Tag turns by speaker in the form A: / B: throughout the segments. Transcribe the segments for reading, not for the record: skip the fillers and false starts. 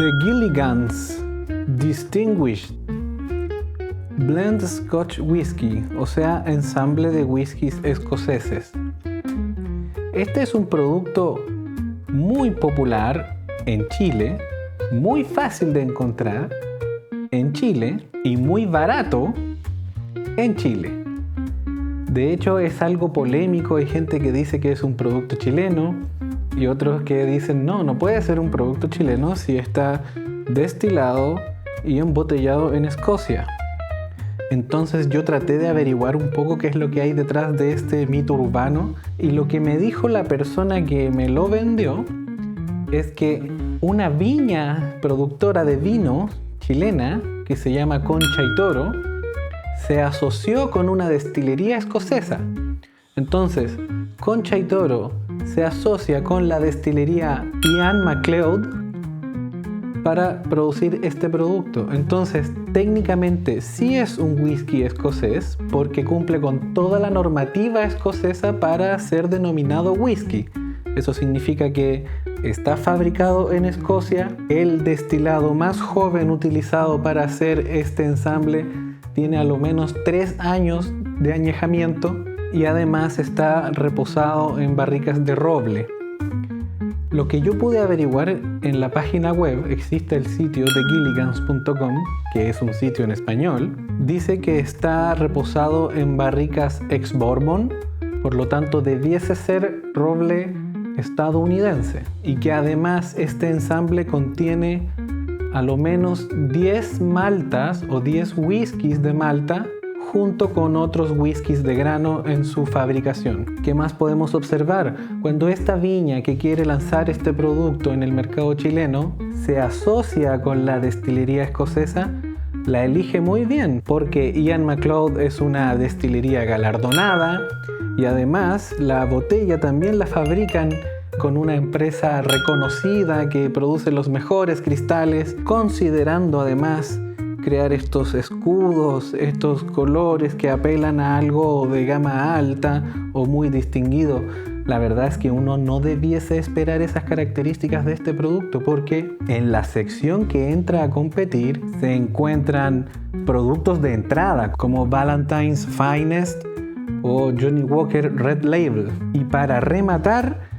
A: The Gilligan's Distinguished Blend Scotch Whisky, o sea, ensamble de whiskies escoceses. Este es un producto muy popular en Chile, muy fácil de encontrar en Chile y muy barato en Chile. De hecho, es algo polémico. Hay gente que dice que es un producto chileno y otros que dicen no puede ser un producto chileno si está destilado y embotellado en Escocia. Entonces yo traté de averiguar un poco qué es lo que hay detrás de este mito urbano, y lo que me dijo la persona que me lo vendió es que una viña productora de vino chilena que se llama Concha y Toro se asoció con una destilería escocesa. Entonces Concha y Toro se asocia con la destilería Ian MacLeod para producir este producto. Entonces técnicamente sí es un whisky escocés porque cumple con toda la normativa escocesa para ser denominado whisky. Eso significa que está fabricado en Escocia. El destilado más joven utilizado para hacer este ensamble tiene a lo menos 3 años de añejamiento y además está reposado en barricas de roble. Lo que yo pude averiguar en la página web, existe el sitio de Gilligans.com, que es un sitio en español, dice que está reposado en barricas ex-bourbon, por lo tanto debiese ser roble estadounidense, y que además este ensamble contiene a lo menos 10 maltas o 10 whiskies de Malta junto con otros whiskies de grano en su fabricación. ¿Qué más podemos observar? Cuando esta viña que quiere lanzar este producto en el mercado chileno se asocia con la destilería escocesa, la elige muy bien, porque Ian MacLeod es una destilería galardonada y además la botella también la fabrican con una empresa reconocida que produce los mejores cristales, considerando además crear estos escudos, estos colores que apelan a algo de gama alta o muy distinguido. La verdad es que uno no debiese esperar esas características de este producto, porque en la sección que entra a competir se encuentran productos de entrada como Ballantine's Finest o Johnnie Walker Red Label. Y para rematar,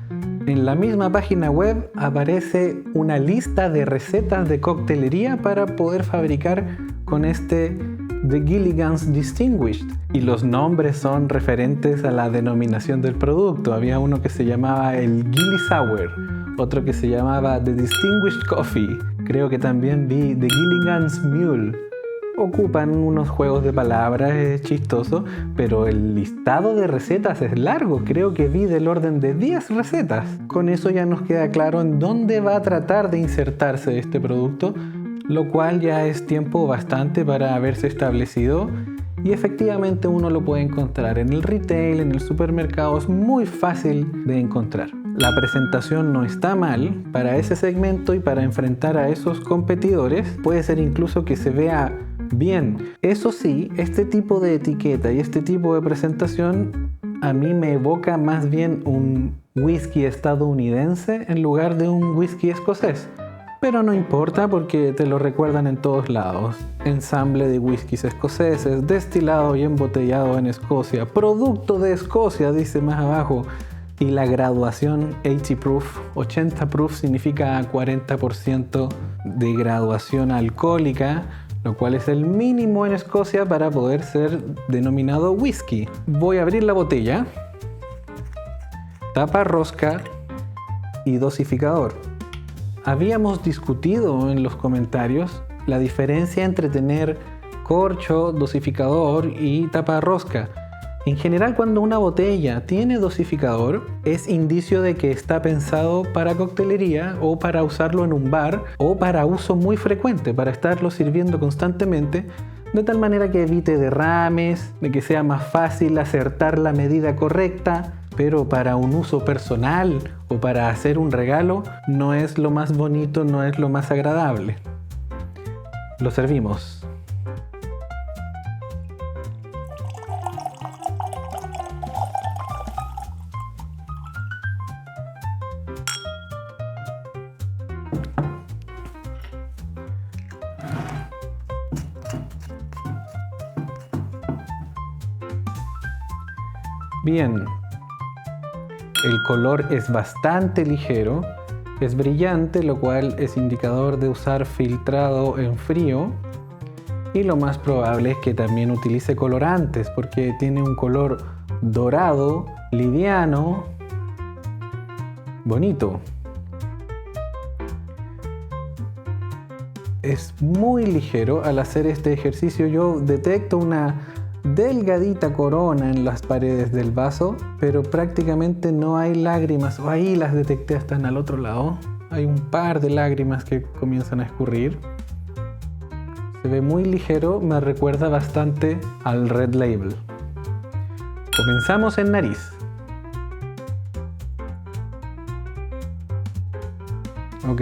A: en la misma página web aparece una lista de recetas de coctelería para poder fabricar con este The Gilligan's Distinguished. Y los nombres son referentes a la denominación del producto. Había uno que se llamaba el Gilly Sour, otro que se llamaba The Distinguished Coffee. Creo que también vi The Gilligan's Mule. Ocupan unos juegos de palabras, es chistoso, pero el listado de recetas es largo. Creo que vi del orden de 10 recetas. Con eso ya nos queda claro en dónde va a tratar de insertarse este producto, lo cual ya es tiempo bastante para haberse establecido, y efectivamente uno lo puede encontrar en el retail, en el supermercado. Es muy fácil de encontrar. La presentación no está mal para ese segmento y para enfrentar a esos competidores. Puede ser incluso que se vea bien. Eso sí, este tipo de etiqueta y este tipo de presentación a mí me evoca más bien un whisky estadounidense en lugar de un whisky escocés. Pero no importa, porque te lo recuerdan en todos lados. Ensamble de whiskies escoceses, destilado y embotellado en Escocia, producto de Escocia, dice más abajo. Y la graduación 80 proof. 80 proof significa 40% de graduación alcohólica, lo cual es el mínimo en Escocia para poder ser denominado whisky. Voy a abrir la botella, tapa rosca y dosificador. Habíamos discutido en los comentarios la diferencia entre tener corcho, dosificador y tapa rosca. En general, cuando una botella tiene dosificador, es indicio de que está pensado para coctelería o para usarlo en un bar o para uso muy frecuente, para estarlo sirviendo constantemente, de tal manera que evite derrames, de que sea más fácil acertar la medida correcta. Pero para un uso personal o para hacer un regalo no es lo más bonito, no es lo más agradable. Lo servimos. Bien, el color es bastante ligero, es brillante, lo cual es indicador de usar filtrado en frío. Y lo más probable es que también utilice colorantes porque tiene un color dorado, liviano, bonito. Es muy ligero. Al hacer este ejercicio yo detecto una delgadita corona en las paredes del vaso, pero prácticamente no hay lágrimas. O ahí las detecté, están al otro lado. Hay un par de lágrimas que comienzan a escurrir. Se ve muy ligero, me recuerda bastante al Red Label. Comenzamos en nariz. Ok,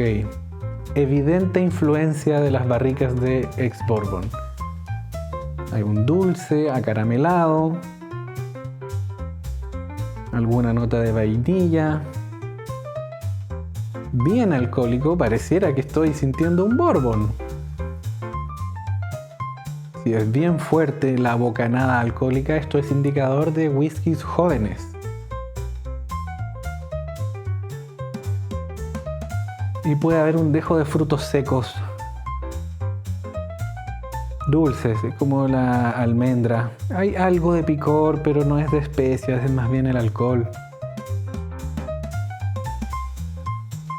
A: evidente influencia de las barricas de ex-Bourbon. Hay un dulce acaramelado, alguna nota de vainilla. Bien alcohólico, pareciera que estoy sintiendo un Bourbon. Si es bien fuerte la bocanada alcohólica, esto es indicador de whiskies jóvenes. Y puede haber un dejo de frutos secos, dulces, como la almendra. Hay algo de picor, pero no es de especias, es más bien el alcohol.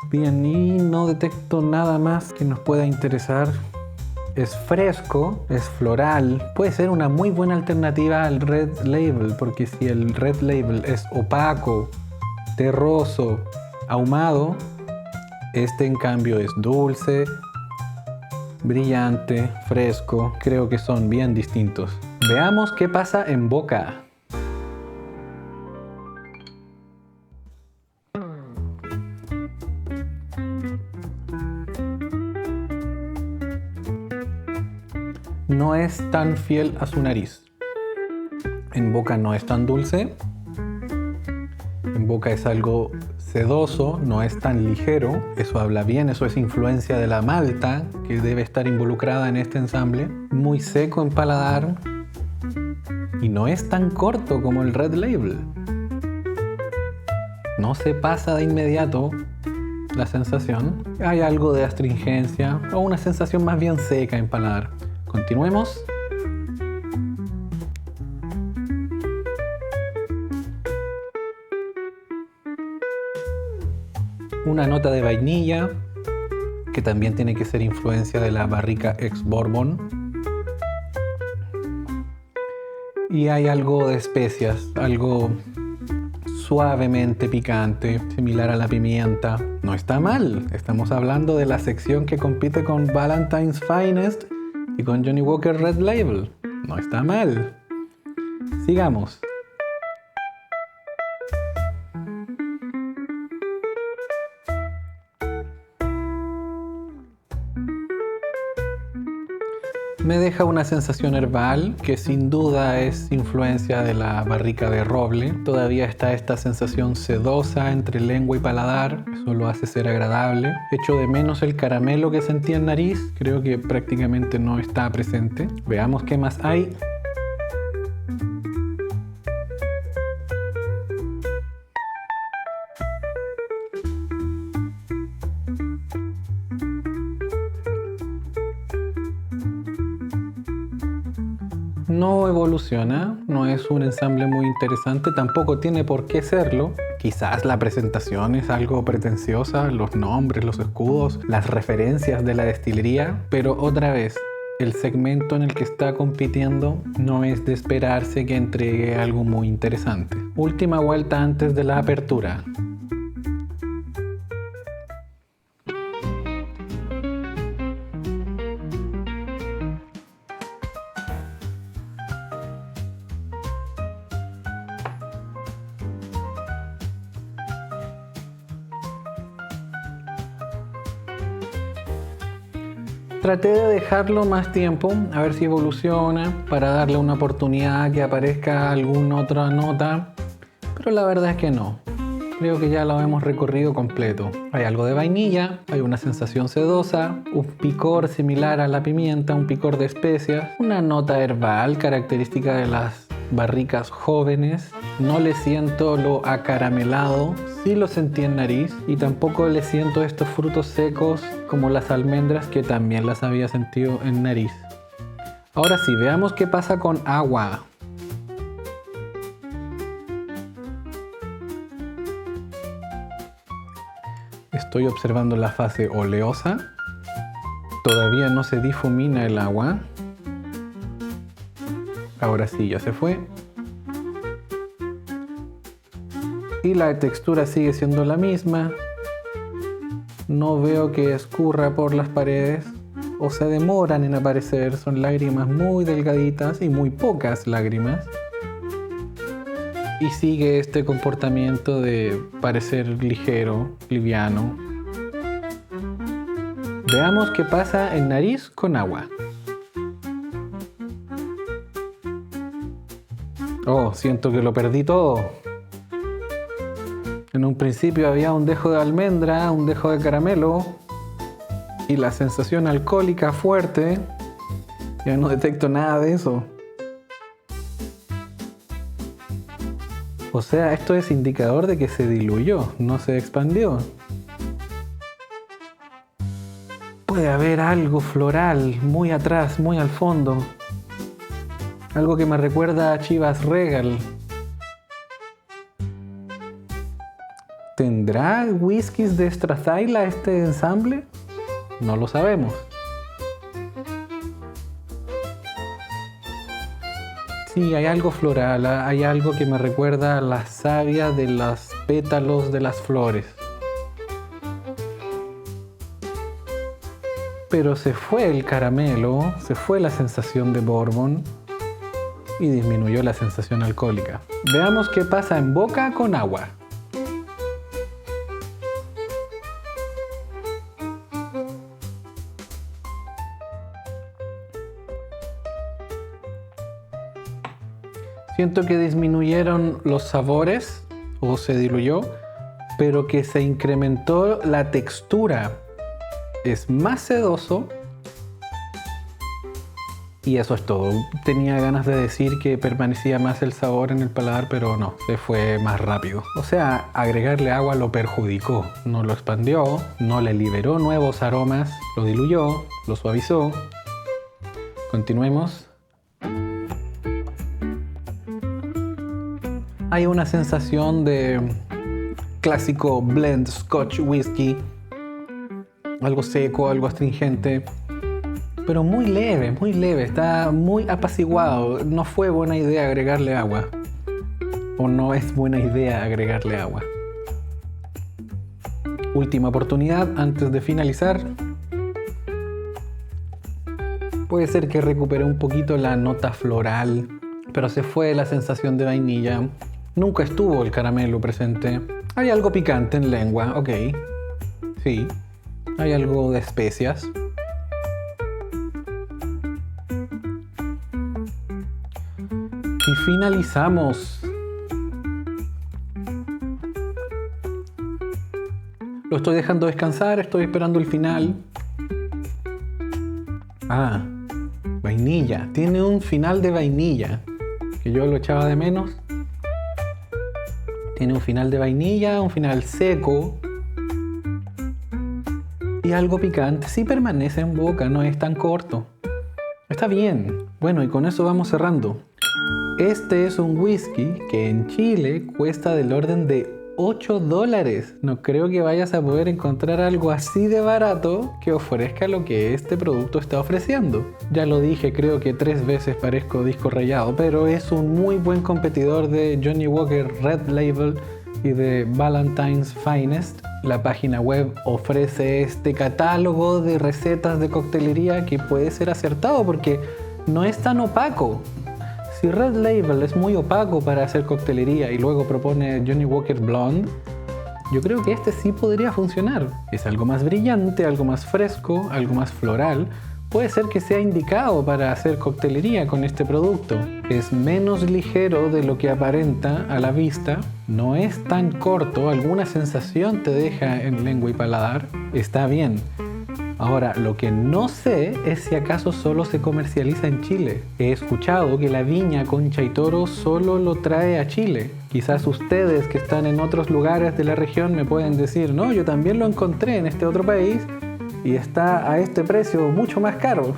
A: Bien, y no detecto nada más que nos pueda interesar. Es fresco, es floral. Puede ser una muy buena alternativa al Red Label, porque si el Red Label es opaco, terroso, ahumado, este en cambio es dulce, brillante, fresco. Creo que son bien distintos. Veamos qué pasa en boca. No es tan fiel a su nariz. En boca no es tan dulce. En boca es algo sedoso, no es tan ligero. Eso habla bien, eso es influencia de la malta que debe estar involucrada en este ensamble. Muy seco en paladar. Y no es tan corto como el Red Label. No se pasa de inmediato la sensación. Hay algo de astringencia o una sensación más bien seca en paladar. Continuemos. Una nota de vainilla, que también tiene que ser influencia de la barrica ex-Bourbon. Y hay algo de especias, algo suavemente picante, similar a la pimienta. No está mal, estamos hablando de la sección que compite con Ballantine's Finest y con Johnnie Walker Red Label. No está mal. Sigamos. Me deja una sensación herbal que sin duda es influencia de la barrica de roble. Todavía está esta sensación sedosa entre lengua y paladar. Eso lo hace ser agradable. Echo de menos el caramelo que sentí en nariz. Creo que prácticamente no está presente. Veamos qué más hay. No evoluciona, no es un ensamble muy interesante, tampoco tiene por qué serlo. Quizás la presentación es algo pretenciosa, los nombres, los escudos, las referencias de la destilería, pero otra vez, el segmento en el que está compitiendo no es de esperarse que entregue algo muy interesante. Última vuelta antes de la apertura. Traté de dejarlo más tiempo, a ver si evoluciona, para darle una oportunidad a que aparezca alguna otra nota, pero la verdad es que no. Creo que ya lo hemos recorrido completo. Hay algo de vainilla, hay una sensación sedosa, un picor similar a la pimienta, un picor de especias, una nota herbal característica de las barricas jóvenes. No le siento lo acaramelado, sí lo sentí en nariz, y tampoco le siento estos frutos secos como las almendras, que también las había sentido en nariz. Ahora sí, veamos qué pasa con agua. Estoy observando la fase oleosa. Todavía no se difumina el agua. Ahora sí, ya se fue. Y la textura sigue siendo la misma. No veo que escurra por las paredes o se demoran en aparecer. Son lágrimas muy delgaditas y muy pocas lágrimas. Y sigue este comportamiento de parecer ligero, liviano. Veamos qué pasa en nariz con agua. Oh, siento que lo perdí todo. En un principio había un dejo de almendra, un dejo de caramelo y la sensación alcohólica fuerte. Ya no detecto nada de eso. O sea, esto es indicador de que se diluyó, no se expandió. Puede haber algo floral muy atrás, muy al fondo. Algo que me recuerda a Chivas Regal. ¿Tendrá whiskies de Strathyla este ensamble? No lo sabemos. Sí, hay algo floral, hay algo que me recuerda a la savia de los pétalos de las flores. Pero se fue el caramelo, se fue la sensación de bourbon y disminuyó la sensación alcohólica. Veamos qué pasa en boca con agua. Siento que disminuyeron los sabores o se diluyó, pero que se incrementó la textura. Es más sedoso y eso es todo. Tenía ganas de decir que permanecía más el sabor en el paladar, pero no, se fue más rápido. O sea, agregarle agua lo perjudicó, no lo expandió, no le liberó nuevos aromas, lo diluyó, lo suavizó. Continuemos. Hay una sensación de clásico blend Scotch whisky, algo seco, algo astringente, pero muy leve, está muy apaciguado. No fue buena idea agregarle agua, o no es buena idea agregarle agua. Última oportunidad antes de finalizar. Puede ser que recupere un poquito la nota floral, pero se fue la sensación de vainilla. Nunca estuvo el caramelo presente. Hay algo picante en lengua, ok. Sí. Hay algo de especias. Y finalizamos. Lo estoy dejando descansar, estoy esperando el final. Ah, vainilla. Tiene un final de vainilla, que yo lo echaba de menos. Tiene un final de vainilla, un final seco y algo picante. Sí permanece en boca, no es tan corto. Está bien. Bueno, y con eso vamos cerrando. Este es un whisky que en Chile cuesta del orden de $8. No creo que vayas a poder encontrar algo así de barato que ofrezca lo que este producto está ofreciendo. Ya lo dije, creo que 3 veces parezco disco rayado, pero es un muy buen competidor de Johnnie Walker Red Label y de Ballantine's Finest. La página web ofrece este catálogo de recetas de coctelería que puede ser acertado porque no es tan opaco. Si Red Label es muy opaco para hacer coctelería y luego propone Johnnie Walker Blonde, yo creo que este sí podría funcionar. Es algo más brillante, algo más fresco, algo más floral. Puede ser que sea indicado para hacer coctelería con este producto. Es menos ligero de lo que aparenta a la vista. No es tan corto, alguna sensación te deja en lengua y paladar. Está bien. Ahora, lo que no sé es si acaso solo se comercializa en Chile. He escuchado que la viña Concha y Toro solo lo trae a Chile. Quizás ustedes que están en otros lugares de la región me pueden decir, no, yo también lo encontré en este otro país y está a este precio mucho más caro.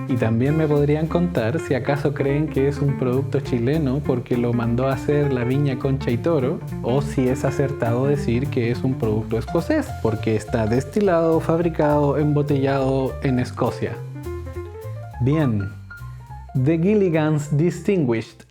A: Y también me podrían contar si acaso creen que es un producto chileno porque lo mandó a hacer la viña Concha y Toro, o si es acertado decir que es un producto escocés porque está destilado, fabricado, embotellado en Escocia. Bien, The Gilligan's Distinguished